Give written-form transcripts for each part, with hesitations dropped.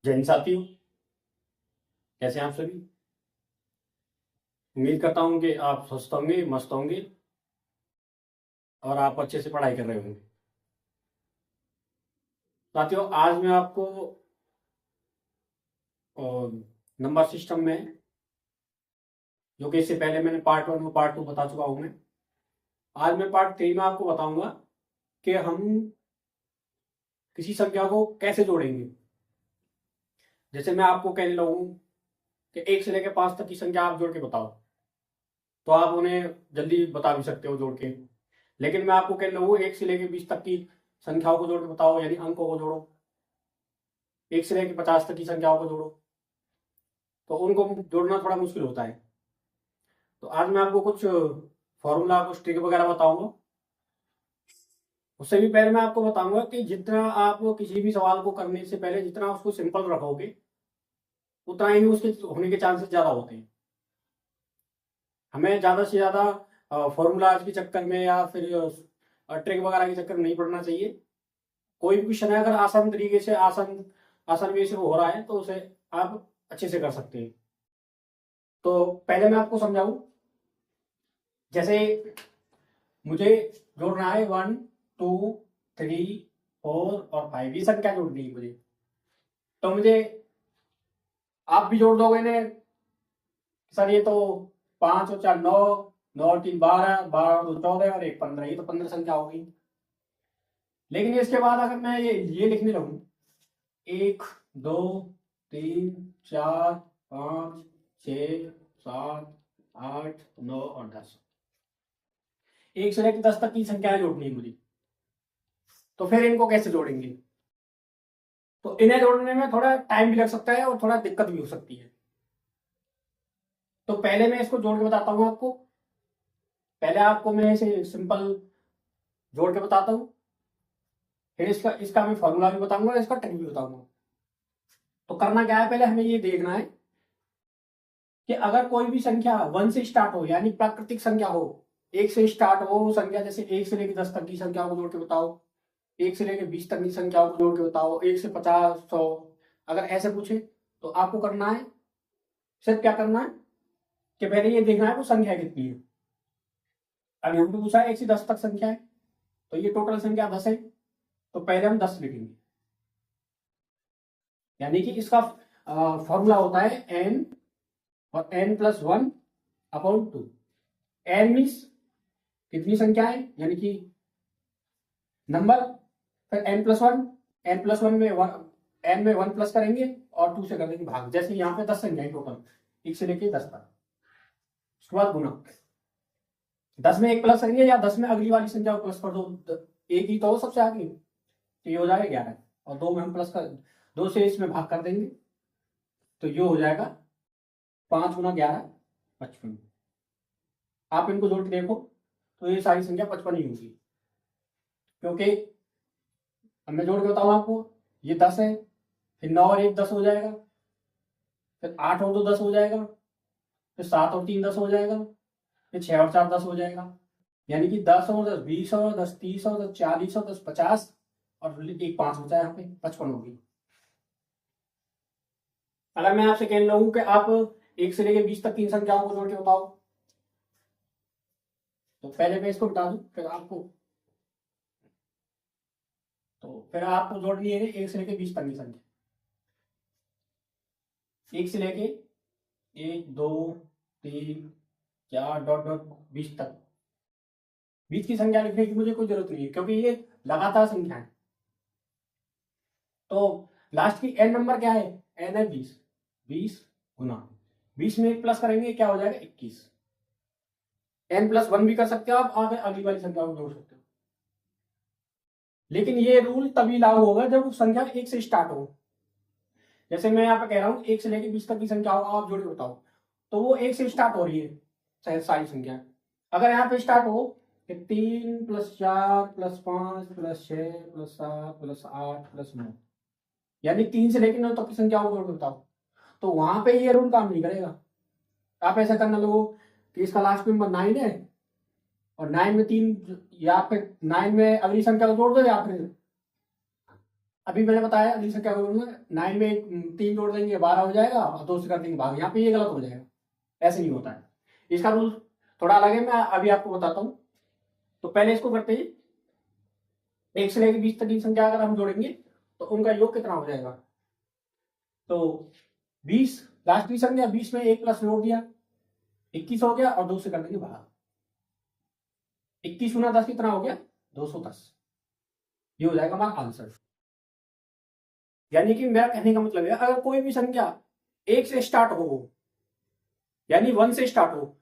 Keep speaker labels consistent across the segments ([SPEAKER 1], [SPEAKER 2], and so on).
[SPEAKER 1] जय हिंद साथियों। कैसे हैं आप सभी। उम्मीद करता हूँ कि आप स्वस्थ होंगे, मस्त होंगे और आप अच्छे से पढ़ाई कर रहे होंगे। साथियों, आज मैं आपको नंबर सिस्टम में, जो कि इससे पहले मैंने पार्ट 1 और पार्ट 2 बता चुका हूँ मैं, आज मैं पार्ट 3 में आपको बताऊंगा कि हम किसी संख्या को कैसे जोड़ेंगे। जैसे मैं आपको कहने लगूँ कि 1 से लेकर 5 तक की संख्या आप जोड़ के बताओ, तो आप उन्हें जल्दी बता भी सकते हो जोड़ के। लेकिन मैं आपको कहने लगूँ 1 से लेकर 20 तक की संख्याओं को जोड़ के बताओ, यानी अंकों को जोड़ो। 1 से लेकर 50 तक की संख्याओं को जोड़ो, तो उनको जोड़ना थोड़ा मुश्किल होता है। तो आज मैं आपको कुछ फॉर्मूला, कुछ ट्रिक वगैरह बताऊंगा। उससे भी पहले मैं आपको बताऊंगा कि जितना आप किसी भी सवाल को करने से पहले जितना उसको सिंपल रखोगे, उतना ही उसके होने के चांसेस ज्यादा होते हैं। हमें ज्यादा से ज्यादा फॉर्मूलाज के चक्कर में या फिर ट्रिक वगैरह के चक्कर में नहीं पड़ना चाहिए। कोई भी क्वेश्चन है, अगर आसान तरीके से, आसान आसान वे से हो रहा है, तो उसे आप अच्छे से कर सकते हैं। तो पहले मैं आपको समझाऊं। जैसे मुझे जोड़ना है 1, 2, 3, 4 और 5, ये संख्या जोड़नी है मुझे। तो मुझे, आप भी जोड़ दोगे ने सर, ये तो 5 और 4 9, 9 और 3 12, 12 और 2 14 और 1 15, ये तो 15 संख्या हो गई। लेकिन इसके बाद अगर मैं ये लिखने लगूं 1, 2, 3, 4, 5, 6, 7, 8, 9 और 10, 1 से लेकर 10 तक की संख्याएं जोड़नी है मुझे, तो फिर इनको कैसे जोड़ेंगे। तो इन्हें जोड़ने में थोड़ा टाइम भी लग सकता है और थोड़ा दिक्कत भी हो सकती है। तो पहले मैं इसको जोड़ के बताता हूँ आपको। पहले आपको मैं इसे सिंपल जोड़ के बताता हूँ, फिर इसका इसका मैं फॉर्मूला भी बताऊंगा, इसका ट्रिक भी बताऊंगा। तो करना क्या है, पहले हमें ये देखना है कि अगर कोई भी संख्या 1 से स्टार्ट हो, यानी प्राकृतिक संख्या हो, 1 से स्टार्ट हो संख्या, जैसे 1 से लेकर 10 तक की संख्या को जोड़ के बताओ, 1 से लेकर 20 तक की संख्याओं को जोड़ के बताओ, 1 से 50, 100, अगर ऐसे पूछे तो आपको करना है, सिर्फ क्या करना है कि पहले ये देखना है वो संख्या कितनी है। अब यहाँ पे पूछा है 1 से 10 तक संख्या है, तो ये टोटल संख्या 10 है, तो पहले हम 10 लिखेंगे। यानी कि इसका फॉर्मूला होता है n और n+1/2। n मीन्स कितनी संख्या है, यानी कि नंबर, फिर n+1, n+1 में n में 1 प्लस करेंगे और 2 से कर देंगे भाग। जैसे यहाँ पे 10 संख्या टोटल 1 से लेके 10 तक, उसके बाद गुना, 10 में 1 प्लस करेंगे या 10 में अगली वाली संख्या को प्लस कर दो, एक ही तो हो सबसे आगे, तो ये हो जाएगा 11, और 2 में हम प्लस कर, 2 से इसमें भाग कर देंगे, तो ये हो जाएगा 5 गुना 11 55। आप इनको जोड़ के देखो तो ये सारी संख्या 55 ही होगी, क्योंकि अब मैं जोड़ के बताऊँ आपको, ये 10 है, फिर 9 और 1 10 हो जाएगा, फिर 8 और 2 10 हो जाएगा, फिर 7 और 3 10 हो जाएगा, फिर 6 और 4 10 हो जाएगा। यानी कि 10 और 10 20 और 10 30 और 10 40 और 10 50 और एक 5 बचा है, यहाँ पे 55 होगी। अगर मैं आपसे कहने लगूं कि आप 1 से लेकर 20 तक की संख्याओं को जोड़ के बताओ, तो पहले मैं इसको बता दूं, फिर आपको, तो फिर आपको जोड़नी है 1 से लेकर 20 तक की संख्या। 1 से लेके 1 2 3 4 डॉट डॉट 20 तक, 20 की संख्या लिखने की मुझे कोई जरूरत नहीं है, क्योंकि ये लगातार संख्या है। तो लास्ट की एन नंबर क्या है, एन है 20, 20 गुना 20 में 1 प्लस करेंगे, क्या हो जाएगा 21। n+1 भी कर सकते हो आप, आगे अगली वाली संख्या को जोड़ सकते हो। लेकिन ये रूल तभी लागू होगा जब संख्या 1 से स्टार्ट हो। जैसे मैं यहाँ पे कह रहा हूँ 1 से लेकर 20 तक की संख्या होगा, आप जोड़ के बताओ, तो वो 1 से स्टार्ट हो रही है शायद सारी संख्या। अगर यहाँ पे स्टार्ट हो कि 3 + 4 + 5 + 6 + 7 + 8 + 9, यानी 3 से लेकर 9 तक की संख्याओं को जोड़ के बताओ, तो वहां पे ये रूल काम नहीं करेगा। आप ऐसा करना लोगों कि इसका लास्ट नंबर 9 है, और 9 में 3, या फिर 9 में अगली संख्या को जोड़ दो, या फिर अभी मैंने बताया अगली संख्या को 9 में 3 जोड़ देंगे 12 हो जाएगा और 2 से कर देंगे भाग। यहाँ पे ये गलत हो जाएगा, ऐसे नहीं होता है, इसका रूल थोड़ा अलग है, मैं अभी आपको बताता हूँ। तो पहले इसको करते हैं, 1 से लेकर 20 तक की संख्या अगर हम जोड़ेंगे तो उनका योग कितना हो जाएगा। तो 20 लास्ट की संख्या, 20 में 1 प्लस जोड़ दिया 21 हो गया और 2 से कर देंगे भाग। 21 गुना 10 कितना हो गया 210, ये हो जाएगा हमारा आंसर। यानी कि मेरा कहने का मतलब है अगर कोई भी संख्या 1 से स्टार्ट हो, यानी 1 से स्टार्ट हो,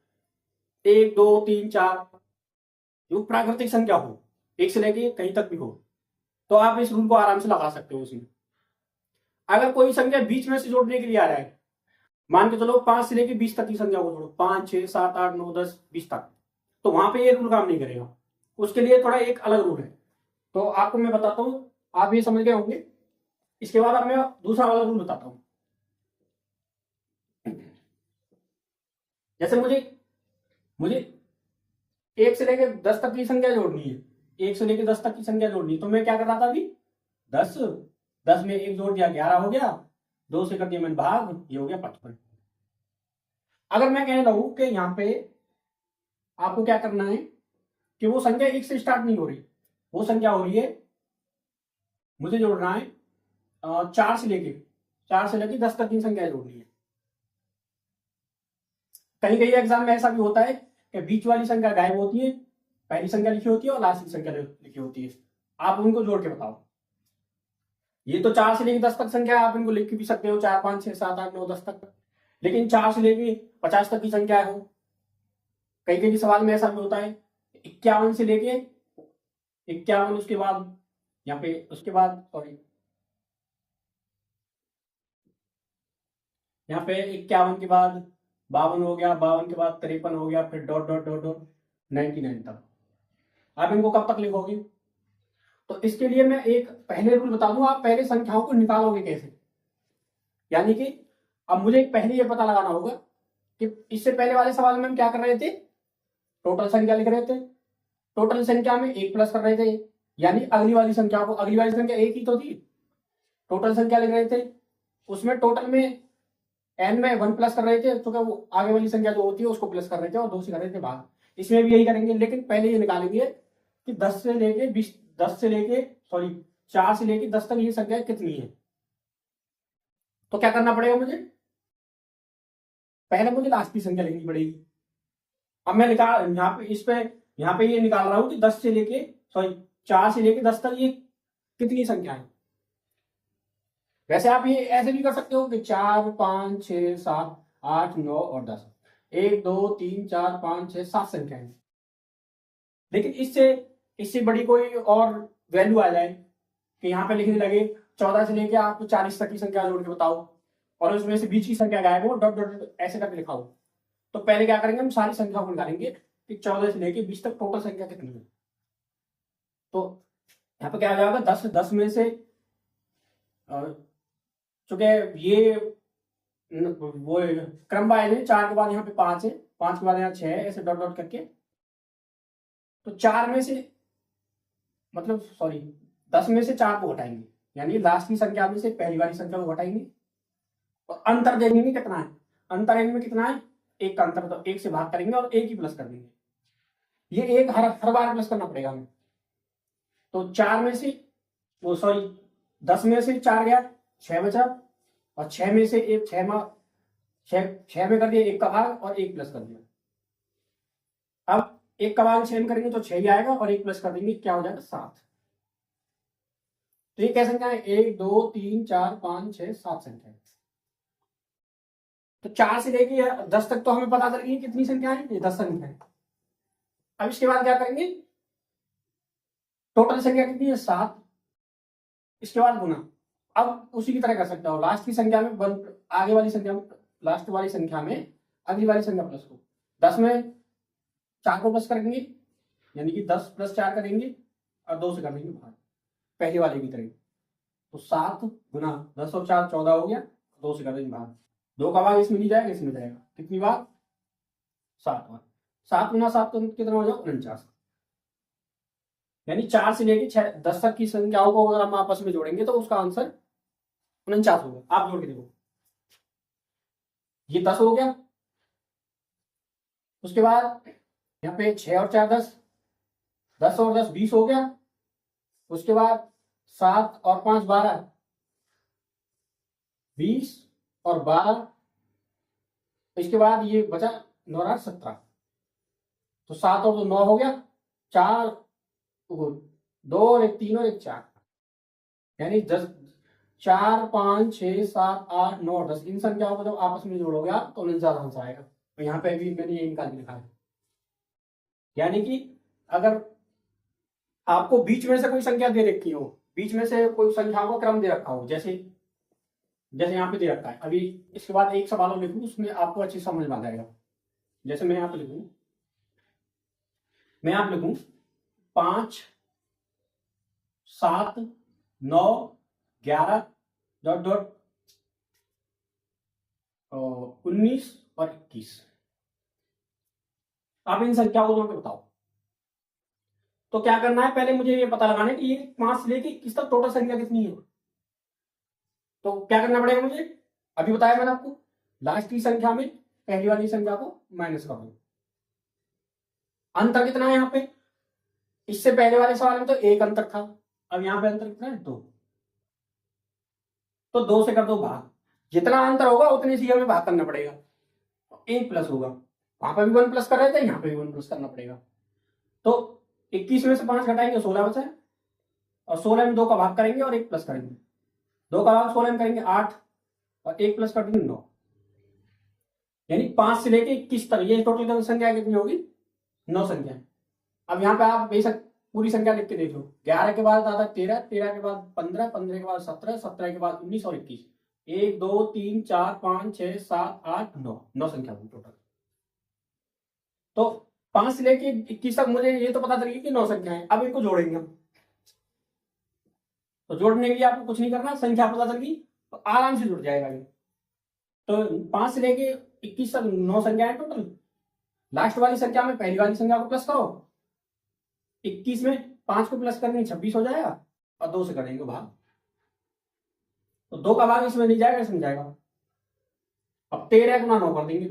[SPEAKER 1] 1 2 3 4 जो प्राकृतिक संख्या हो, 1 से लेके कहीं तक भी हो, तो आप इस रूल को आराम से लगा सकते हो उसमें। अगर कोई संख्या बीच में से जोड़ने के लिए आ जाए, मान के चलो 5 से लेके 20 तक की संख्या को जोड़ो, 5 6 7 8 9 10 20 तक, तो वहां पे ये रूल काम नहीं करेगा, उसके लिए थोड़ा एक अलग रूल है। तो आपको मैं बताता हूं, आप ये समझ गए होंगे। इसके बाद अब मैं दूसरा वाला रूल बताता हूं। जैसे मुझे मुझे 1 से लेकर 10 तक की संख्या जोड़नी है, 1 से लेकर 10 तक की संख्या जोड़नी है, तो मैं क्या कर रहा था अभी 10 10 में 1 जोड़ दिया 11 हो गया, 2 से कर दिया मैंने भाग, ये हो गया 55। अगर मैं कहने लगूं कि यहाँ पे आपको क्या करना है कि वो संख्या 1 से स्टार्ट नहीं हो रही, वो संख्या हो रही है, मुझे जोड़ना है 4 से लेके 10 तक की संख्या जोड़नी है। कहीं कहीं एग्जाम में ऐसा भी होता है कि बीच वाली संख्या गायब होती है, पहली संख्या लिखी होती है और लास्ट की संख्या लिखी होती है, आप उनको जोड़ के बताओ। ये तो 4 से लेके 10 तक संख्या आप इनको लिख भी सकते हो, 4 5 6 7 8 9 10 तक, लेकिन 4 से लेके 50 तक की संख्या हो, कई कई सवाल में ऐसा भी होता है 51 से लेके 51, उसके बाद यहाँ पे उसके बाद सॉरी यहाँ पे 51 के बाद 52 हो गया, 52 के बाद 53 हो गया, फिर डॉट डॉट डॉट डॉट 99 तक। आप इनको कब तक लिखोगे? तो इसके लिए मैं एक पहले रूल बता दूं, आप पहले संख्याओं को निकालोगे कैसे। यानी कि अब मुझे पहले ये पता लगाना होगा कि इससे पहले वाले सवाल में हम क्या कर रहे थे, टोटल संख्या लिख रहे थे, टोटल संख्या में 1 प्लस कर रहे थे, यानी अगली वाली संख्या को, अगली वाली संख्या 1 ही तो थी, टोटल संख्या लिख रहे थे, उसमें टोटल में n में 1 प्लस कर रहे थे, तो क्या वो आगे वाली संख्या जो होती है उसको प्लस कर रहे थे और 2 से कर रहे थे भाग। इसमें भी यही करेंगे, लेकिन पहले ये निकालेंगे कि 10 से लेके 20 10 से लेके सॉरी 4 से लेके 10 तक ये संख्या कितनी है। तो क्या करना पड़ेगा मुझे, पहले मुझे लास्ट की संख्या लिखनी पड़ेगी। अब मैं निकाल यहाँ पे ये निकाल रहा हूं कि 10 से लेके सॉरी 4 से लेके 10 तक ये कितनी संख्या है। वैसे आप ये ऐसे भी कर सकते हो कि 4 5 6 7 8 9 और 10, 1 2 3 4 5 6 7 संख्याएं। लेकिन इससे इससे बड़ी कोई और वैल्यू आ जाए कि यहाँ पे लिखने लगे 14 से लेके आप 40 तक की संख्या जोड़ के बताओ और उसमें से बीच की संख्या गायब हो, डॉट डॉट ऐसे करके लिखाओ, तो पहले क्या करेंगे हम सारी संख्या को निकालेंगे कि 14 से लेके 20 तक टोटल संख्या कितनी है। तो यहाँ पे क्या आ जाएगा 10 में से चूंकि ये वो क्रम वाइज है, 4 के बाद यहाँ पे 5 है, 5 के बाद यहाँ 6 है, ऐसे डॉट डॉट करके, तो 4 में से मतलब सॉरी 10 में से 4 को हटाएंगे, यानी लास्ट की संख्या में से पहली वाली संख्या को हटाएंगे और अंतर देखेंगे कितना है, अंतर इनमें कितना है 1 का अंतर, तो 1 से भाग करेंगे और 1 ही प्लस कर देंगे। ये 1 हर बार प्लस करना पड़ेगा हमें। तो 4 में से वो सॉरी 10 में से 4 गया, 6 बचा, और 6 में से एक 6 में कर दिया 1 का भाग और 1 प्लस कर दिया। अब 1 का भाग 6 में करेंगे तो 6 ही आएगा और 1 प्लस कर देंगे, क्या हो जाएगा 7। तो ये क्या संख्या है 1 2 3 4 5 6 7 संख्या है। तो 4 से लेके 10 तक तो हमें पता चल गई कितनी संख्या है, ये 10 संख्या है। अब इसके बाद क्या करेंगे, टोटल संख्या कितनी है 7, इसके बाद गुना। अब उसी की तरह कर सकता हो, लास्ट की संख्या में आगे वाली संख्या में, लास्ट वाली संख्या में अगली वाली संख्या प्लस को, 10 में 4 को प्लस करेंगे यानी कि 10 + 4 करेंगे और 2 से कर देंगे भाग, पहले वाले की तरह। तो 7 गुना 10 और 4 14 हो गया, 2 से कर देंगे भाग, 2 का भाग इसमें नहीं जाएगा, इसमें जाएगा, कितनी बार 7 बार, 7 गुना 7 कितना हो जाएगा 49। यानी 4 से लेके 10 तक की संख्याओं को अगर हम आपस में जोड़ेंगे तो उसका आंसर 49 होगा। आप जोड़ के देखो, ये 10 हो गया, उसके बाद यहाँ पे 6 और 4 10, 10 और 10 20 हो गया, उसके बाद 7 और 5 12, 20 और 12, इसके बाद ये बचा 9 और 8 17, तो 7 और 2 9 हो गया, 4 2 और 1 3 और 1 4, यानी 10 4 5 6 7 8 9 10, इन संख्याओं को जब आपस में जोड़ोगे आप तो ज्यादा आंसर आएगा। तो यहाँ पे भी मैंने ये निकाल के लिखा है, यानी कि अगर आपको बीच में से कोई संख्या दे रखी हो, बीच में से कोई संख्या का क्रम दे रखा हो, जैसे जैसे यहाँ पे दे रखा है, अभी इसके बाद एक सवाल और लिखूं, उसमें आपको अच्छी समझ में आ जाएगा। जैसे मैं यहाँ पे लिखूं, मैं यहाँ पे लिखूं 5 7 9 11 डॉट डॉट 19 और 21, आप इन संख्याओं को जोड़ के बताओ। तो क्या करना है, पहले मुझे ये पता लगाना है कि ये 5 से लेके 21 तक टोटल संख्या कितनी है। तो क्या करना पड़ेगा मुझे, अभी बताया मैंने आपको, लास्ट की संख्या में पहली वाली संख्या को माइनस कर दो। अंतर कितना है यहाँ पे, इससे पहले वाले सवाल में तो 1 अंतर था, अब यहाँ पे अंतर कितना है 2, तो 2 से कर दो भाग, जितना अंतर होगा उतने से हमें भाग करना पड़ेगा, 1 प्लस होगा, वहां पर भी 1 प्लस कर रहे थे, यहाँ पे भी 1 प्लस करना पड़ेगा। तो 21 में से 5 घटाएंगे 16 बचा है, और 16 में 2 का भाग करेंगे और 1 प्लस करेंगे, 2 का भाग 16 में करेंगे 8 और 1 प्लस कर देंगे 9, यानी 5 से लेके 21 तक ये टोटल संख्या कितनी होगी, 9 संख्या। अब यहाँ पे आप बेशक पूरी संख्या लिख के देख लो, 11 के बाद आता 13, 13 के बाद 15, 15 के बाद 17, 17 के बाद 19 और 21, 1 2 3 4 5 6 7 8 9, 9 संख्या हुई टोटल। तो 5 से लेके 21 तक मुझे ये तो पता चल गया कि 9 संख्या है, अब इनको जोड़ेंगे हम। तो जोड़ने के लिए आपको कुछ नहीं करना, संख्या पता चल गई तो आराम से जुड़ जाएगा ये। तो 5 से लेके 21 तक 9 संख्या है टोटल, लास्ट वाली संख्या में पहली वाली संख्या को प्लस करो, 21 में 5 को प्लस करने 26 हो जाएगा, और 2 से करेंगे भाग, तो 2 का भाग इसमें नहीं जाएगा, इसमें जाएगा। अब 13 गुना 9 कर देंगे,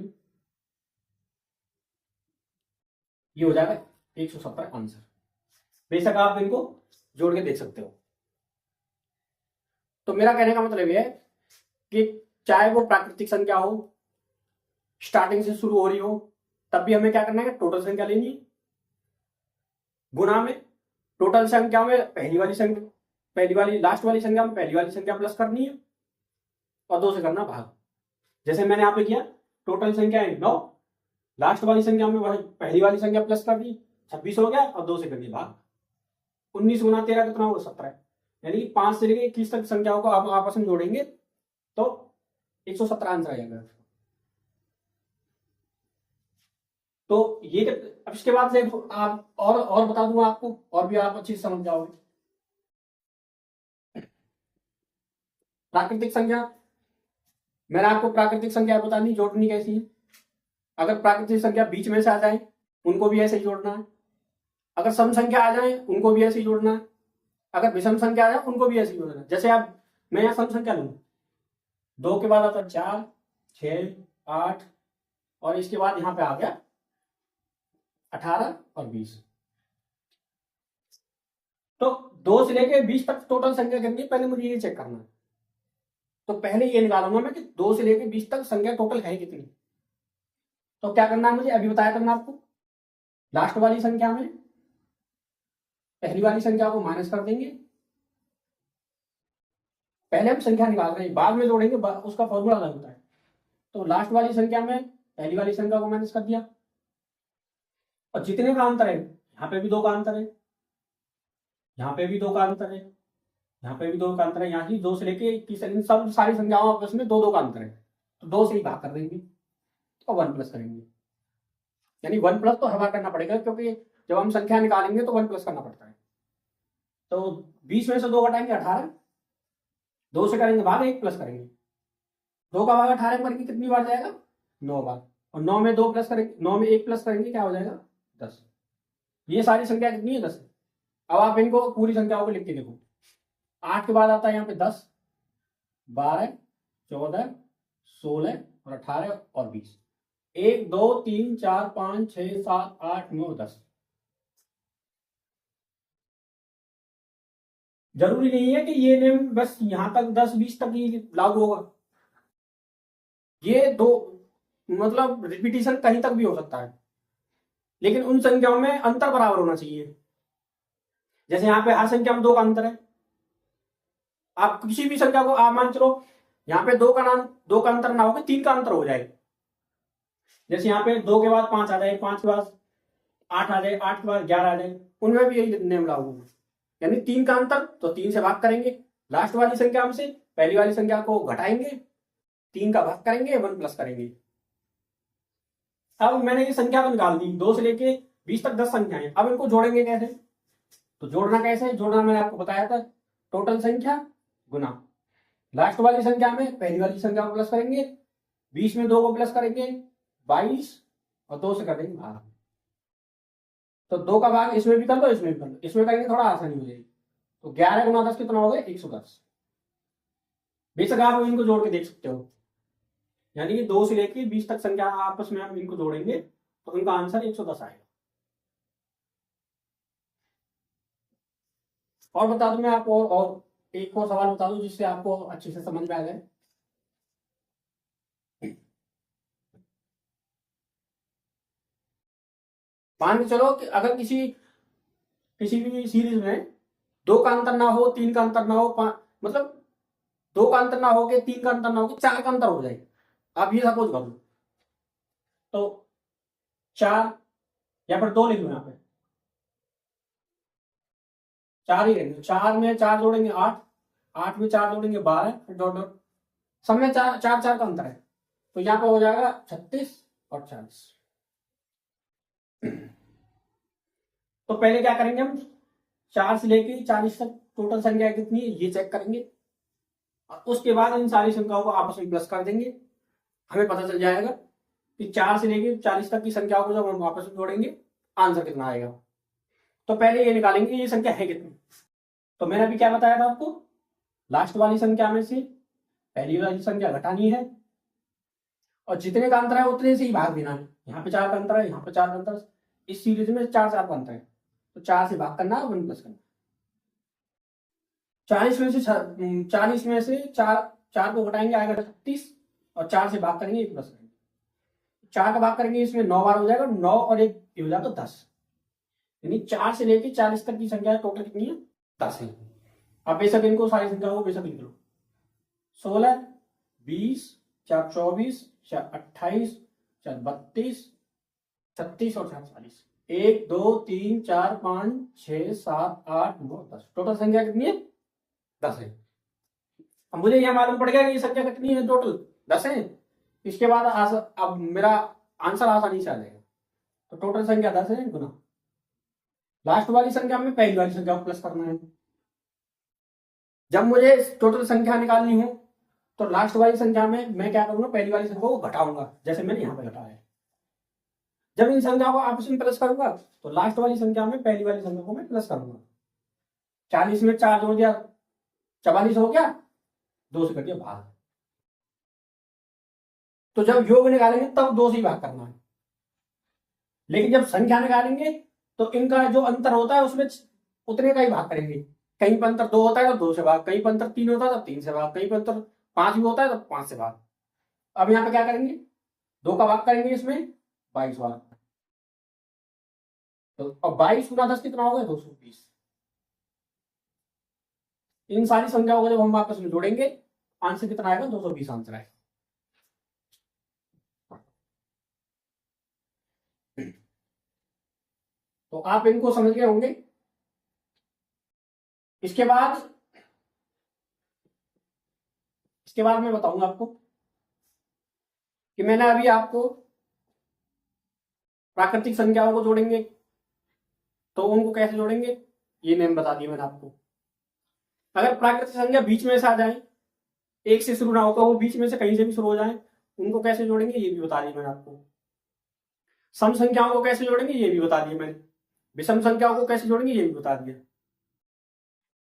[SPEAKER 1] ये हो जाएगा 117 आंसर। बेशक आप इनको जोड़ के देख सकते हो। तो मेरा कहने का मतलब यह है कि चाहे वो प्राकृतिक संख्या हो, स्टार्टिंग से शुरू हो रही हो, तब भी हमें क्या करना है, टोटल संख्या लेनी है, गुणा में टोटल संख्या में पहली वाली लास्ट वाली संख्या में पहली वाली संख्या प्लस करनी है, और 2 से करना भाग। जैसे मैंने यहाँ पे किया, टोटल संख्या है 9, लास्ट वाली संख्या में पहली वाली संख्या प्लस कर दी, 26 हो गया, और 2 से कर दिया भाग। 19 गुना 13 कितना होगा, 17, यानी 5 से लेकर 21 तक संख्याओं को आप आपस में जोड़ेंगे तो 117 आंसर आ जाएगा। तो ये अब इसके बाद से आप और बता दूंगा आपको, और भी आप अच्छी समझ जाओगे। प्राकृतिक संख्या, मैंने आपको प्राकृतिक संख्या बतानी, जोड़नी कैसी है। अगर प्राकृतिक संख्या बीच में से आ जाए उनको भी ऐसे ही जोड़ना है, अगर सम संख्या आ जाए उनको भी ऐसे ही जोड़ना है, अगर विषम संख्या आ जाए उनको भी ऐसे ही जोड़ना है। जैसे आप, मैं यहाँ सम संख्या लूँ, 2 के बाद आता 4 6 8, और इसके बाद यहाँ पे आ गया 18 और 20। तो 2 से लेके 20 तक टोटल संख्या कितनी है, पहले मुझे ये चेक करना है। तो पहले ये निकालूंगा मैं कि 2 से लेके 20 तक संख्या टोटल है कितनी। तो क्या करना है मुझे, अभी बताया करना आपको, लास्ट वाली संख्या में पहली वाली संख्या को माइनस कर देंगे, पहले हम संख्या निकाल रहे हैं, बाद में जोड़ेंगे, उसका फॉर्मूला अलग होता है। तो लास्ट वाली संख्या में पहली वाली संख्या को माइनस कर दिया, और जितने का अंतर है, यहाँ पे भी 2 का अंतर है, यहाँ पे भी 2 का अंतर है, यहाँ पे भी 2 का अंतर है, यहाँ की 2 से लेके 21 सब सारी संख्याओं आपस में 2 2 का अंतर है, तो 2 से ही भाग कर देंगे और 1 प्लस करेंगे। यानी 1 प्लस तो हर बार करना पड़ेगा, क्योंकि जब हम संख्या निकालेंगे तो 1 प्लस करना पड़ता है। तो 20 में से 2 घटाएंगे 18, 2 से करेंगे भाग, 1 प्लस करेंगे, 2 का भाग 18 करके कितनी बार जाएगा, 9 बार, और 9 में 2 प्लस करेंगे, 9 में 1 प्लस करेंगे क्या हो जाएगा 10। ये सारी संख्या कितनी है 10 है। अब आप इनको पूरी संख्याओं को लिख के देखो। 8 के बाद आता है यहाँ पे 10, 12, 14, 16 और 18 और 20। 1 2 3 4 5 6 7 8 9 10। जरूरी नहीं है कि ये नेम बस यहां तक 10 20 तक ही लागू होगा। ये दो मतलब रिपीटिशन कहीं तक भी हो सकता है, लेकिन उन संख्याओं में अंतर बराबर होना चाहिए। जैसे यहाँ पे हर संख्या में 2 का अंतर है। आप किसी भी संख्या को आप मान चलो यहाँ पे 2 का अंतर ना हो, 3 का अंतर हो जाए। जैसे यहाँ पे 2 के बाद 5 आ जाए, 5 के बाद 8 आ जाए, 8 के बाद 11 आ जाए, उनमें भी यही नियम लागू होगा। यानी 3 का अंतर तो 3 से भाग करेंगे, लास्ट वाली संख्या में से पहली वाली संख्या को घटाएंगे, 3 का भाग करेंगे, 1 प्लस करेंगे। अब मैंने ये संख्या तो निकाल दी, 2 से लेके 20 तक 10 संख्याएं। अब इनको जोड़ेंगे कैसे? तो जोड़ना कैसे? जोड़ना मैंने आपको बताया था, टोटल संख्या गुना लास्ट वाली संख्या में पहली वाली संख्या को प्लस करेंगे, 20 में 2 को प्लस करेंगे, 22 और 2 से कर देंगे भाग। तो 2 का भाग इसमें भी कर लो, इसमें भी कर लो, इसमें करेंगे थोड़ा आसानी हो जाएगी। तो 11 गुना 10 कितना हो गया? 110। बेशक आप इनको जोड़ के देख सकते हो, यानी कि 2 से लेके 20 तक संख्या आपस में हम इनको जोड़ेंगे तो इनका आंसर 110 आएगा। और बता दूं मैं आपको, और एक और सवाल बता दूं जिससे आपको अच्छे से समझ में आ जाए। मान के चलो कि अगर किसी भी सीरीज में 2 का अंतर ना हो, 3 का अंतर ना हो, मतलब 2 का अंतर ना हो के 3 का अंतर ना हो के 4 का अंतर हो जाए। आप ये सपोज कर लो, तो 4 या फिर 2 लिख लो, यहाँ पे 4 ही रहेंगे। 4 में 4 जोड़ेंगे 8, 8 में 4 जोड़ेंगे 12, फिर डॉट डॉट, सब में 4 4 4 का अंतर है, तो यहाँ पे हो जाएगा 36 और 40। तो पहले क्या करेंगे हम, 4 से लेके 40 तक टोटल संख्या कितनी है ये चेक करेंगे, और उसके बाद इन सारी संख्याओं को आपस में प्लस कर देंगे। हमें पता चल जाएगा कि 4 से लेके 40 तक की संख्याओं को जब हम आपस में जोड़ेंगे आंसर कितना आएगा। तो पहले ये निकालेंगे ये संख्या है कितनी। तो मैंने अभी क्या बताया था आपको, लास्ट वाली संख्या में से पहली वाली संख्या घटानी है, और जितने का अंतर है उतने से ही भाग देना है। यहाँ पे 4 का अंतर है, यहाँ पे 4 का अंतर है, इस सीरीज में 4 4 का अंतर है, तो 4 से भाग करना है, 1 प्लस करना। 40 में से 4 को घटाएंगे आएगा 36, और 4 से भाग करेंगे 1 प्लस करेंगे। 4 का भाग करेंगे इसमें 9 बार हो जाएगा, 9 और 1 हो जाएगा 10, यानी 4 से लेके 40 तक की संख्या टोटल कितनी है? 10 है। अब बेशक इनको सारी संख्याओं को बेशक लिख लो, 16, 20, 4 24, 4 28, 4 32, 36 और 4 40। 1 2 3 4 5 6 7 8 9 10, टोटल संख्या कितनी है? 10 है। अब मुझे यह मालूम पड़ गया कि ये संख्या कितनी है, टोटल 10 है। इसके बाद अब मेरा आंसर आसानी से आ जाएगा। तो टोटल संख्या 10 है गुना लास्ट वाली संख्या में पहली वाली संख्या को प्लस करना है। जब मुझे टोटल संख्या निकालनी हो तो लास्ट वाली संख्या में मैं क्या करूंगा, पहली वाली संख्या को घटाऊंगा, जैसे मैंने यहाँ पे घटाया है। जब इन संख्या को आपस में प्लस करूंगा तो लास्ट वाली संख्या में पहली वाली संख्या को मैं प्लस करूंगा। 40 में 4 जोड़ दिया 44 हो गया, 2 से कर दिया भाग। तो जब योग निकालेंगे तब 2 से ही भाग करना है, लेकिन जब संख्या निकालेंगे तो इनका जो अंतर होता है उसमें उतने का ही भाग करेंगे। कहीं पर अंतर 2 होता है तो 2 से भाग, कहीं पर अंतर 3 होता है तो 3 से भाग, कहीं पर अंतर 5 भी होता है तो 5 से भाग। अब यहाँ पे क्या करेंगे, 2 का भाग करेंगे इसमें 22 बार, तो अब 22 गुना 10 कितना होगा? 220। इन सारी संख्याओं को जब हम आपस में जोड़ेंगे आंसर कितना आएगा? 220 आंसर आएगा। तो आप इनको समझ गए होंगे। इसके बाद मैं बताऊंगा आपको कि मैंने अभी आपको प्राकृतिक संख्याओं को जोड़ेंगे तो उनको कैसे जोड़ेंगे ये नेम बता दिया मैंने आपको। अगर प्राकृतिक संख्या बीच में से आ जाए, एक से शुरू ना होकर वो बीच में से कहीं से भी शुरू हो जाए, उनको कैसे जोड़ेंगे ये भी बता दिया मैंने आपको। सम संख्याओं को कैसे जोड़ेंगे ये भी बता दिया मैंने। विषम संख्याओं को कैसे जोड़ेंगे ये भी बता दिया।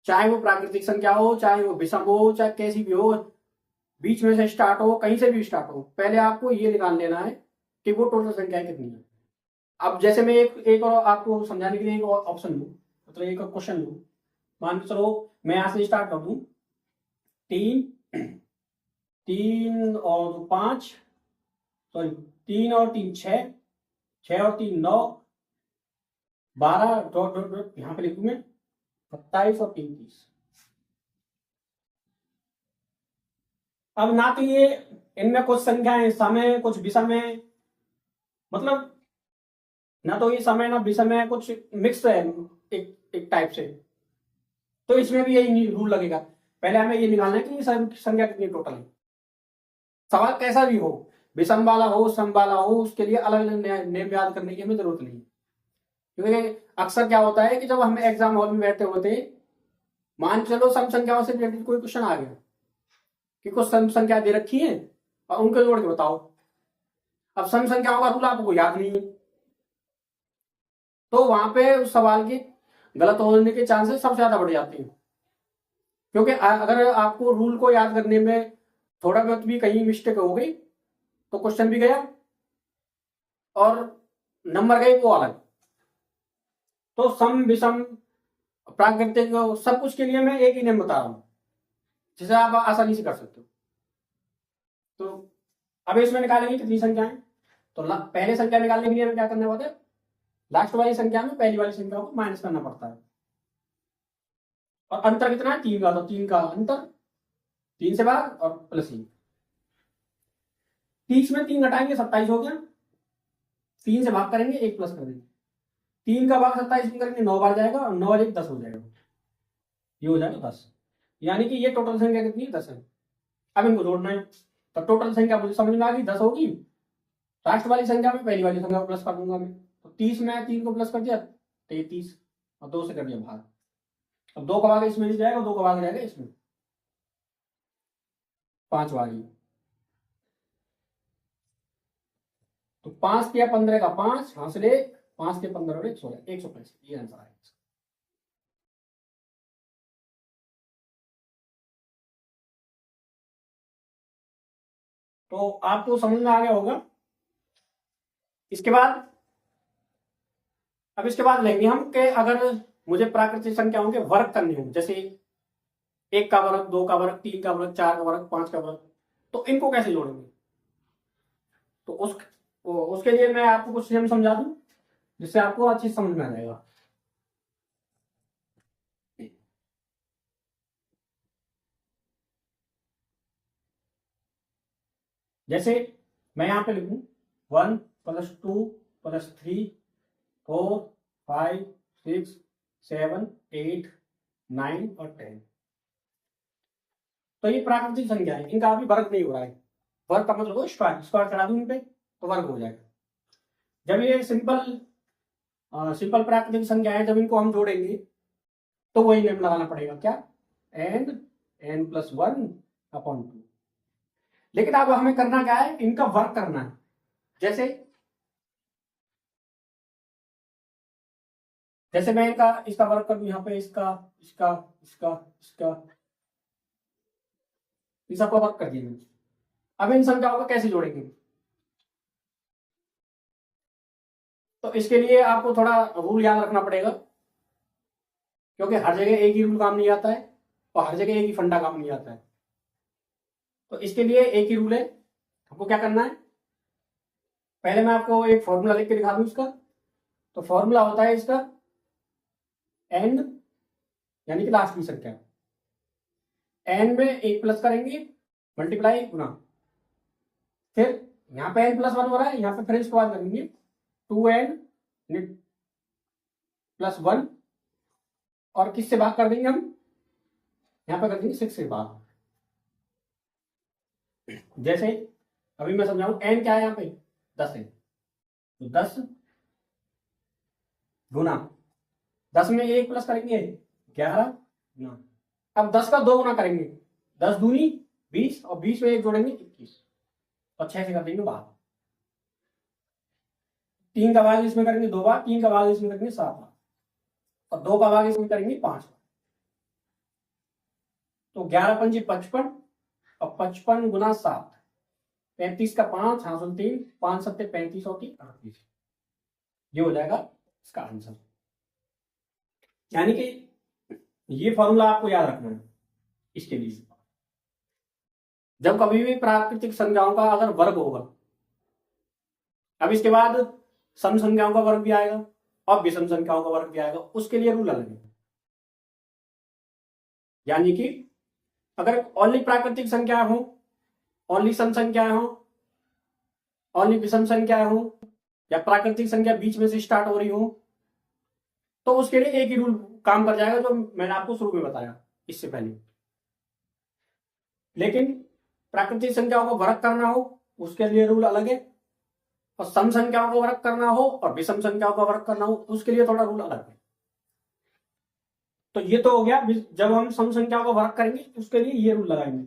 [SPEAKER 1] चाहे वो प्राकृतिक संख्या हो, चाहे वो विषम हो, चाहे कैसी भी हो, बीच में से स्टार्ट हो, कहीं से भी स्टार्ट हो, पहले आपको ये निकाल लेना है कि वो टोटल संख्या कितनी है। अब जैसे मैं एक और आपको समझाने के लिए एक और ऑप्शन लूँ, मतलब एक और क्वेश्चन लूँ। मान के चलो मैं यहाँ से स्टार्ट कर दूँ, 3 3 और 5, सॉरी 3 और 3 6, 6 और 3 9, 12 डॉट डॉट डॉट यहाँ पे लिखूँ मैं 27 और 3 30। अब ना तो ये इनमें कुछ संख्याएं सम है, कुछ विषम है, मतलब ना तो ये समय ना विषम है, कुछ मिक्स है एक एक टाइप से। तो इसमें भी यही रूल लगेगा, पहले हमें ये निकालना है कि ये संख्या कितनी टोटल है। सवाल कैसा भी हो, विषम वाला हो, सम वाला हो, उसके लिए अलग अलग नेम याद करने की हमें जरूरत नहीं, क्योंकि अक्सर क्या होता है कि जब हम एग्जाम हॉल में बैठे होते हैं, मान चलो सम संख्याओं से रिलेटेड कोई क्वेश्चन आ गया कि कुछ सम संख्या दे रखी है और उनके जोड़ के बताओ। अब सम संख्याओं का रूल आपको याद नहीं है, तो वहां पे उस सवाल की गलत होने के चांसेस सबसे ज्यादा बढ़ जाते हैं, क्योंकि अगर आपको रूल को याद करने में थोड़ा बहुत भी कहीं मिस्टेक हो गई तो क्वेश्चन भी गया और नंबर गए वो अलग। तो सम विषम प्राकृतिक सब कुछ के लिए मैं एक ही नेम बता रहा हूं, जिसे आप आसानी से कर सकते हो। तो अब इसमें निकालेंगे कितनी संख्याएं, तो पहले संख्या निकालने के लिए हमें क्या करना होता है, लास्ट वाली संख्या में पहली वाली संख्या को माइनस करना पड़ता है। और अंतर कितना है, 3 का, तो 3 का अंतर 3 से भाग और प्लस 1, 30 में 3 घटाएंगे 27 हो गया, 3 से भाग करेंगे 1 प्लस कर देंगे, 3 का भाग 27 में करेंगे 9 बार जाएगा और 9 और 1 10 हो जाएगा, ये हो जाएगा 10। यानी कि ये टोटल संख्या कितनी है, 10 है। अब इनको जोड़ना है, तो टोटल संख्या मुझे समझ में आ गई 10 होगी, लास्ट वाली संख्या में पहली वाली संख्या को प्लस कर दूंगा मैं, तो 30 में 3 को प्लस कर दिया 33 और 2 से कर दिया भाग। अब 2 का भाग इसमें भी जाएगा, 2 का भाग जाएगा इसमें, 5 वाली, तो 5 किया 15 का 5 हासिल 1, 5 के 15 और 116, 165, ये आंसर आएगा। तो आपको समझ में आ गया होगा। इसके बाद अब इसके बाद लेंगे हम कि अगर मुझे प्राकृतिक संख्याओं के वर्ग करने हो, जैसे 1 का वर्ग, 2 का वर्ग, 3 का वर्ग, 4 का वर्ग, 5 का वर्ग, तो इनको कैसे जोड़ेंगे। तो उसके लिए मैं आपको कुछ नियम समझा दूं जिससे आपको अच्छी समझ में आ जाएगा। जैसे मैं यहां पे लिखूं 1 + 2 + 3 4 5 6 7 8 9 और 10, तो ये प्राकृतिक संख्या है, इनका अभी वर्ग नहीं हो रहा है। वर्ग का मतलब स्क्वायर, स्क्वायर चढ़ा दूं इन पे तो वर्ग हो जाएगा। जब ये सिंपल प्राकृतिक संख्या है, जब इनको हम जोड़ेंगे तो वही नेम लगाना पड़ेगा, क्या, n + 1/2। लेकिन अब हमें करना क्या है, इनका वर्ग करना है। जैसे जैसे मैं इसका वर्ग कर दूं, यहाँ पे इसका इसका इसका इसका इन सबका वर्ग कर दिया। अब इन संख्याओं को कैसे जोड़ेंगे, तो इसके लिए आपको थोड़ा रूल याद रखना पड़ेगा, क्योंकि हर जगह एक ही रूल काम नहीं आता है और हर जगह एक ही फंडा काम नहीं आता है। तो इसके लिए एक ही रूल है, आपको क्या करना है, पहले मैं आपको एक फॉर्मूला लिख के दिखा दूं इसका। तो फॉर्मूला होता है इसका n, यानी कि लास्ट की संख्या, n में 1 प्लस करेंगे, मल्टीप्लाई गुना, फिर यहाँ पे n + 1 हो रहा है, यहाँ पे फिर इसके बाद करेंगे 2n + 1 और किससे भाग कर देंगे हम, यहाँ पे कर देंगे 6 से भाग। जैसे अभी मैं समझाऊं, n क्या है, यहाँ पे 10 है, तो 10 गुना 10 में 1 प्लस करेंगे 11 गुना, अब 10 का 2 गुना करेंगे, 10 दूनी 20 और 20 में 1 जोड़ेंगे 21 और 6 से कर देंगे भाग। 3 का भाग इसमें करेंगे 2 बार, 3 का भाग इसमें करेंगे 7 बार और 2 का भाग इसमें करेंगे 5 बार। तो 11 पंजी 55 और 55 गुना 7, 35 का 5, हासिल 3, 5 सत्ते 35 होती 38। ये हो जाएगा इसका आंसर। यानी कि ये फॉर्मूला आपको याद रखना है इसके लिए। जब कभी भी प्राकृतिक संख्याओं का अगर वर्ग होगा, अब इसके बाद सम संख्याओं का वर्ग भी आएगा और विषम संख्याओं का वर्ग भी आएगा, उसके लिए रूल अलग है। यानी कि अगर ओनली प्राकृतिक संख्या हो, ओनली सम संख्या हो, ओनली विषम संख्या हो, या प्राकृतिक संख्या बीच में से स्टार्ट हो रही हो, तो उसके लिए एक ही रूल काम कर जाएगा जो मैंने आपको शुरू में बताया इससे पहले। लेकिन प्राकृतिक संख्याओं को वर्ग करना हो उसके लिए रूल अलग है, और सम संख्याओं को वर्ग करना हो और विषम संख्याओं का वर्ग करना हो उसके लिए थोड़ा रूल अलग है। तो ये तो हो गया, जब हम सम संख्याओं को वर्ग करेंगे उसके लिए ये रूल लगाएंगे।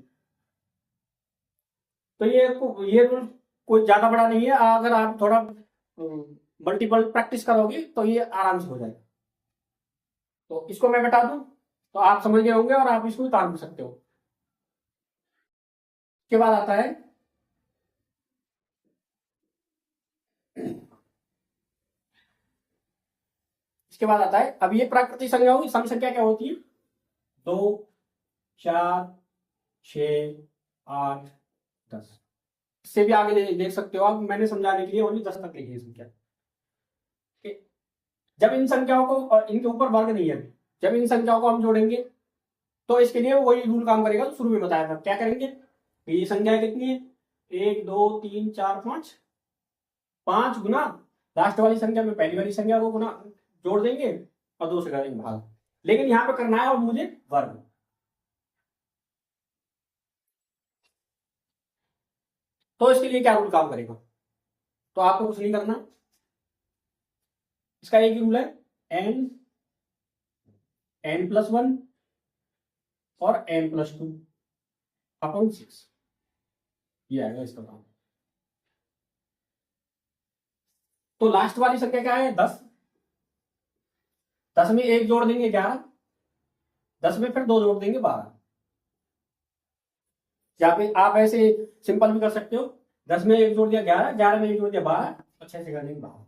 [SPEAKER 1] तो ये रूल कोई ज्यादा बड़ा नहीं है, अगर आप थोड़ा मल्टीपल प्रैक्टिस करोगे तो ये आराम से हो जाएगा। तो इसको मैं बता दूं तो आप समझ गए होंगे और आप इसको उतार भी सकते हो। इसके बाद आता है अब ये प्राकृतिक संख्या होगी। सम संख्या क्या होती है? 2, 4, 6, 8, 10। इससे भी आगे देख सकते हो आप, मैंने समझाने के लिए ओनली 10 तक लिखी है संख्या। जब इन संख्याओं को, इनके ऊपर वर्ग नहीं है, जब इन संख्याओं को हम जोड़ेंगे तो इसके लिए वही रूल काम करेगा तो शुरू में बताया था। क्या करेंगे? ये संख्या कितनी है? 1, 2, 3, 4, 5, 5 गुना लास्ट वाली संख्या में पहली वाली संख्या को गुना जोड़ देंगे और 2 से करेंगे भाग। लेकिन यहां पे करना है और मुझे वर्ग। तो इसके लिए क्या रूल काम करेगा? तो आपको कुछ नहीं करना, इसका एक ही रूल है, n+1 और n+2 अपॉन 6। ये आएगा इसका काम। तो लास्ट वाली संख्या क्या है? 10। 10 में 1 जोड़ देंगे 11, 10 में फिर 2 जोड़ देंगे 12। या फिर आप ऐसे सिंपल भी कर सकते हो, 10 में 1 जोड़ दिया 11, 11 में 1 जोड़ दिया 12 और 6 से कर देंगे 12।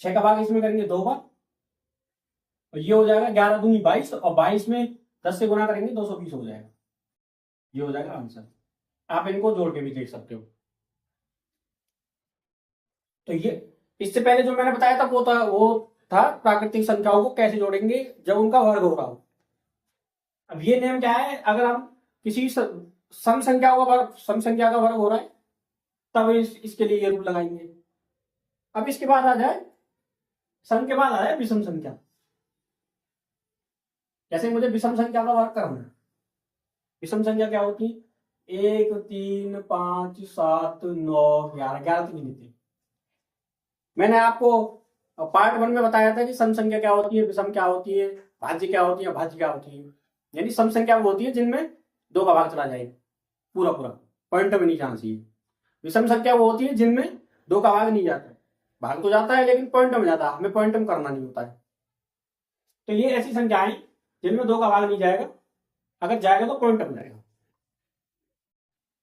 [SPEAKER 1] 6 का भाग इसमें करेंगे 2 बार और ये हो जाएगा 11 दूनी 22 और 22 में 10 से गुना करेंगे 220 हो जाएगा। ये हो जाएगा आंसर। आप इनको जोड़ के भी देख सकते हो। तो ये इससे पहले जो मैंने बताया था वो था प्राकृतिक संख्याओं को कैसे जोड़ेंगे जब उनका वर्ग हो रहा हो। अब ये नियम क्या है? अगर हम किसी सम संख्या का वर्ग हो रहा है तब इसके लिए ये रूल लगाएंगे। अब इसके बाद आ जाए सम के बाद आ जाए विषम संख्या। जैसे मुझे विषम संख्या का वर्ग करना है। विषम संख्या क्या होती है? 1, 3, 5, 7, 9, 11 तक नहीं देते। मैंने आपको पार्ट 1 में बताया था कि सम संख्या क्या होती है, विषम क्या होती है, भाज्य क्या होती है, भाज्य क्या होती है। यानी सम संख्या वो होती है जिनमें 2 का भाग चला जाए पूरा पॉइंट में नहीं जाना चाहिए। विषम संख्या वो होती है जिनमें 2 का भाग नहीं जाता, भाग तो जाता है लेकिन पॉइंट में जाता है, हमें पॉइंट में करना नहीं होता है। तो ये ऐसी संख्याएं जिनमें 2 का भाग नहीं जाएगा, अगर जाएगा तो पॉइंट में जाएगा।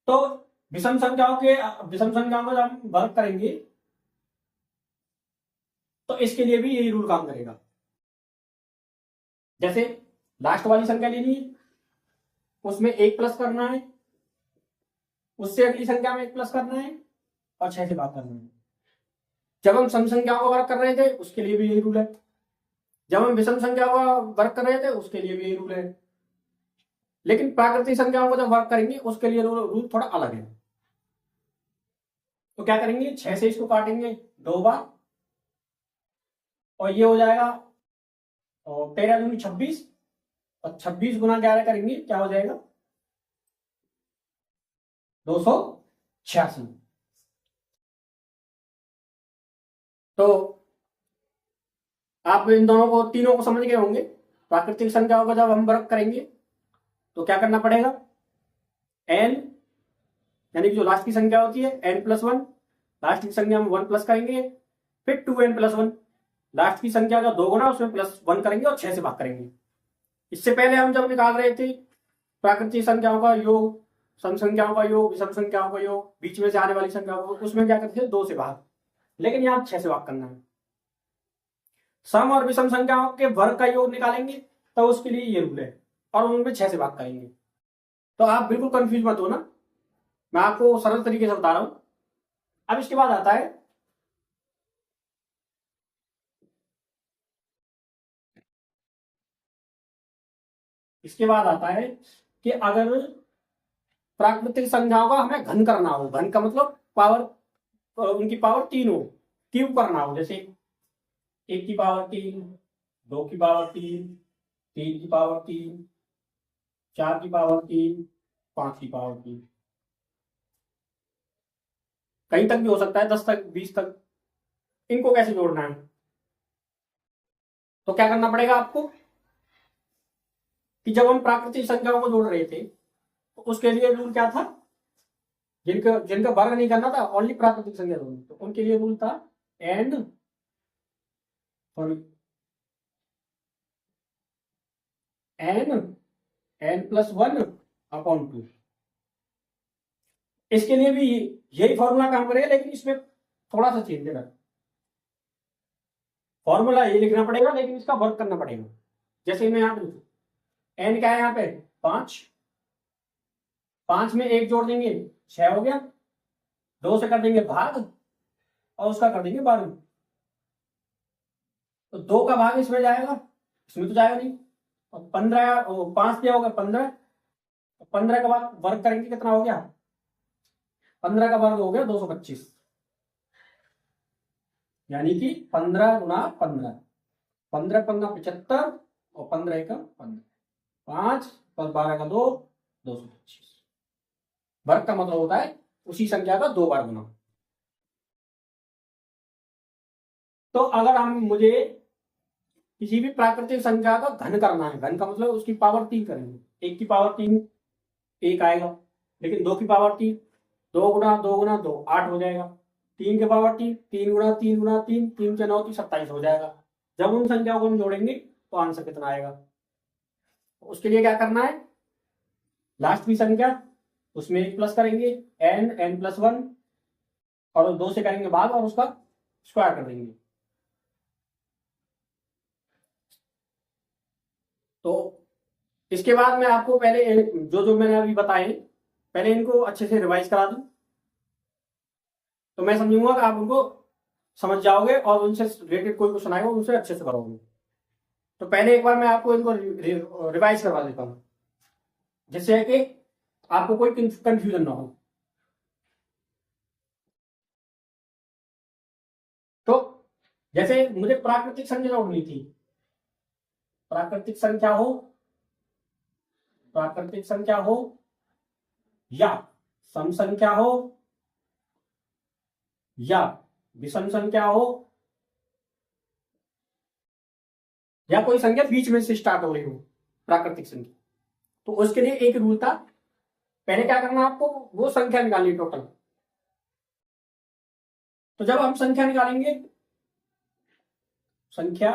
[SPEAKER 1] तो विषम संख्याओं को जब हम वर्ग करेंगे तो इसके लिए भी यही रूल काम करेगा। जैसे लास्ट वाली संख्या लेनी है, उसमें 1 प्लस करना है, उससे अगली संख्या में 1 प्लस करना है और 6 से भाग करना है। जब हम सम संख्याओं का वर्ग कर रहे थे उसके लिए भी यही रूल है, जब हम विषम संख्याओं का वर्ग कर रहे थे उसके लिए भी यही रूल है। लेकिन प्राकृतिक संख्याओं को जब वर्ग करेंगे उसके लिए रूल थोड़ा अलग है। तो क्या करेंगे? 6 से इसको काटेंगे 2 बार और ये हो जाएगा 13 दूनी 26 और 26 गुना 11 करेंगे, क्या हो जाएगा? 286। तो आप इन तीनों को समझ गए होंगे। प्राकृतिक संख्याओं का जब हम वर्ग करेंगे तो क्या करना पड़ेगा? n यानी कि जो लास्ट की संख्या होती है n+1, लास्ट की संख्या में 1 प्लस करेंगे, फिर 2n+1, लास्ट की संख्या का 2 गुना उसमें +1 करेंगे और 6 से भाग करेंगे। इससे पहले हम जब निकाल रहे थे प्राकृतिक संख्याओं का योग, सम संख्याओं का योग, विषम संख्याओं का योग, बीच में से आने वाली संख्याओं का, उसमें क्या करते थे 2 से भाग, लेकिन यहाँ 6 से भाग करना है। सम और विषम संख्याओं के वर्ग का योग निकालेंगे तो उसके लिए ये रूल है, और उनमें 6 से भाग करेंगे। तो आप बिल्कुल कंफ्यूज मत हो ना, मैं आपको सरल तरीके से बता रहा हूं। अब इसके बाद आता है कि अगर प्राकृतिक संख्याओं का हमें घन करना हो, घन का मतलब पावर, उनकी पावर 3 हो, क्यूब करना हो, जैसे 1 की पावर 3, 2 की पावर 3, 3 की पावर 3, 4 की पावर 3, 5 की पावर 3, कहीं तक भी हो सकता है, 10 तक, 20 तक। इनको कैसे जोड़ना है? तो क्या करना पड़ेगा आपको कि जब हम प्राकृतिक संख्याओं को जोड़ रहे थे तो उसके लिए रूल क्या था? जिनका जिनका वर्ग नहीं करना था, ओनली प्राकृतिक संख्या जोड़नी, तो उनके लिए रूल था एन n+1 अपॉन 2। इसके लिए भी यही फॉर्मूला काम करेगा, लेकिन इसमें थोड़ा सा चेंज है। फॉर्मूला ये लिखना पड़ेगा, लेकिन इसका वर्क करना पड़ेगा। जैसे मैं यहाँ पे लिखूं, एन क्या है यहाँ पे 5, 5 में 1 जोड़ देंगे 6 हो गया, 2 से कर देंगे भाग और उसका कर देंगे 12। तो 2 का भाग इसमें जाएगा, इसमें तो जाएगा नहीं। और 15, 5 दिया होगा 15, 15 का भाग वर्ग करेंगे कितना हो गया? 15 का वर्ग हो गया 225, यानी कि 15 गुना 15, 15 15 75 और 15 का 15, 5 + 12 का 2, 225। वर्ग का मतलब होता है उसी संख्या का 2 बार गुना। तो अगर हम मुझे किसी भी प्राकृतिक संख्या का घन करना है, घन का मतलब उसकी पावर 3 करेंगे। 1 की पावर 3 1 आएगा, लेकिन 2 की पावर 3 2 गुना 2 गुना 2 8 हो जाएगा। 3 की पावर 3 3 गुना 3 गुना 3 3 के 9 27 हो जाएगा। जब उन संख्याओं को हम जोड़ेंगे तो आंसर कितना आएगा? उसके लिए क्या करना है? लास्ट की संख्या उसमें 1 प्लस करेंगे, n+1, और 2 से करेंगे भाग और उसका स्क्वायर कर देंगे। तो इसके बाद मैं आपको पहले जो जो मैंने अभी बताए, पहले इनको अच्छे से रिवाइज करा दूं, तो मैं समझूंगा कि आप उनको समझ जाओगे और उनसे रिलेटेड कोई क्वेश्चन आएगा उनसे अच्छे से करोगे। तो पहले एक बार मैं आपको इनको रिवाइज करवा देता हूँ, जिससे कि आपको कोई कंफ्यूजन ना हो। तो जैसे मुझे प्राकृतिक संख्या जोड़नी थी, प्राकृतिक संख्या हो या सम संख्या हो या विषम संख्या हो या कोई संख्या बीच में से स्टार्ट हो रही हो, प्राकृतिक संख्या, तो उसके लिए एक रूल था। पहले क्या करना आपको? वो संख्या निकालनी टोटल। तो जब हम संख्या निकालेंगे, संख्या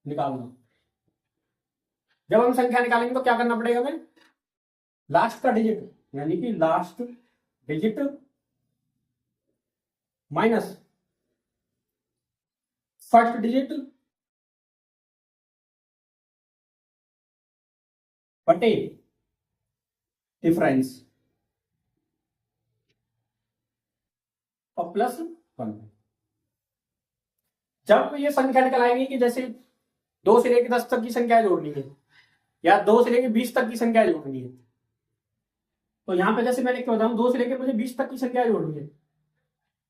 [SPEAKER 1] निकालना, जब हम संख्या निकालेंगे तो क्या करना पड़ेगा हमें? लास्ट का डिजिट, यानी कि last digit minus first digit बटे डिफरेंस और प्लस 1। जब ये संख्या निकलाएंगे कि जैसे 2 से लेकर 10 तक की संख्या जोड़नी है या 2 से लेकर 20 तक की संख्या जोड़नी है, तो यहां पे जैसे मैंने क्या बताऊं, 2 से लेकर मुझे 20 तक की संख्या जोड़नी है।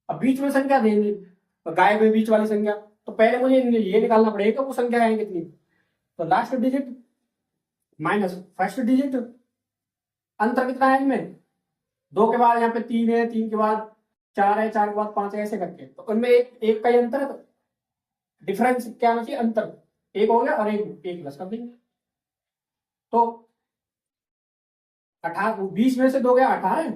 [SPEAKER 1] अब बीच में संख्या देंगे, तो गायब है बीच वाली संख्या, तो पहले मुझे ये निकालना पड़ेगा वो संख्या है कितनी। तो last digit minus first digit, अंतर कितना है इनमें? 2 के बाद यहाँ पे 3 है, 3 के बाद 4 है, 4 के बाद 5 है, ऐसे करके। तो उनमें एक का ही अंतर है, तो डिफरेंस क्या होना चाहिए? अंतर 1 हो गया और एक प्लस कर देंगे। तो 18, 20 में से 2 गया 18,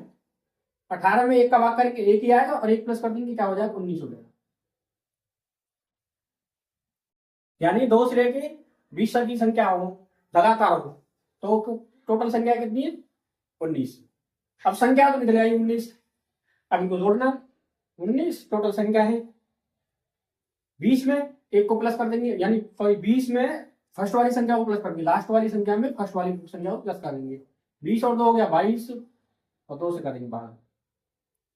[SPEAKER 1] 18 में 1 का भाग करके 1 ही आएगा और 1 प्लस कर देंगे, क्या हो जाएगा? 19 हो जाएगा। यानी 2 से लेके 20 तक की संख्या हो, लगातार हो तो टोटल संख्या कितनी है 19। अब संख्या तो निकल आई 19, अब इनको जोड़ना 19 टोटल संख्या है। 20 में एक को प्लस कर देंगे, यानी 20 में फर्स्ट वाली संख्या को प्लस करके लास्ट वाली संख्या में फर्स्ट वाली संख्या को प्लस करेंगे। 20 और 2 हो गया 22 और 2 से करेंगे 12,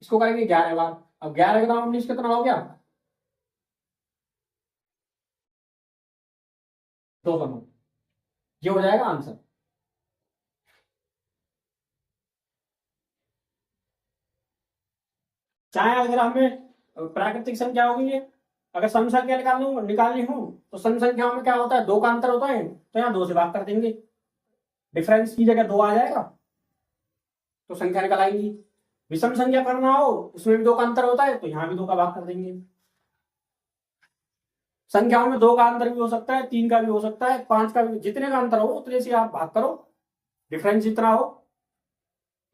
[SPEAKER 1] इसको करेंगे 11 बार। अब 11 गुना 19 कितना हो गया 209, ये हो जाएगा आंसर। चाहे अगर हमें प्राकृतिक संख्या होगी है, अगर सम संख्या निकालनी हो तो सम संख्याओं में क्या होता है 2 का अंतर होता है, तो यहाँ 2 से भाग कर देंगे, डिफरेंस की जगह 2 आ जाएगा तो संख्या निकल आएंगी। विषम संख्या करना हो उसमें भी 2 का अंतर होता है, तो यहाँ भी 2 का भाग कर देंगे। संख्याओं में 2 का अंतर भी हो सकता है, 3 का भी हो सकता है, 5 का भी, जितने का अंतर हो उतने से आप भाग करो, डिफरेंस जितना हो।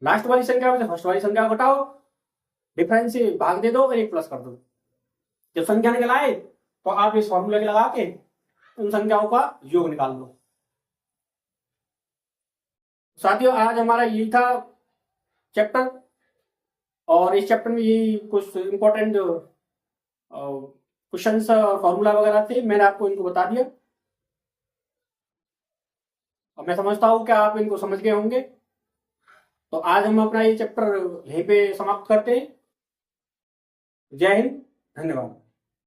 [SPEAKER 1] लास्ट वाली संख्या में से फर्स्ट वाली संख्या घटाओ, डिफरेंस से भाग दे दो और 1 प्लस कर दो। जब संख्या निकल आए तो आप इस फॉर्मूले के लगा के उन संख्याओं का योग निकाल लो। साथियों आज हमारा यही था चैप्टर, और इस चैप्टर में यही कुछ इंपॉर्टेंट क्वेश्चंस और फॉर्मूला वगैरह थे, मैंने आपको इनको बता दिया और मैं समझता हूँ कि आप इनको समझ गए होंगे। तो आज हम अपना ये चैप्टर यहीं पे समाप्त करते हैं। जय हिंद, धन्यवाद।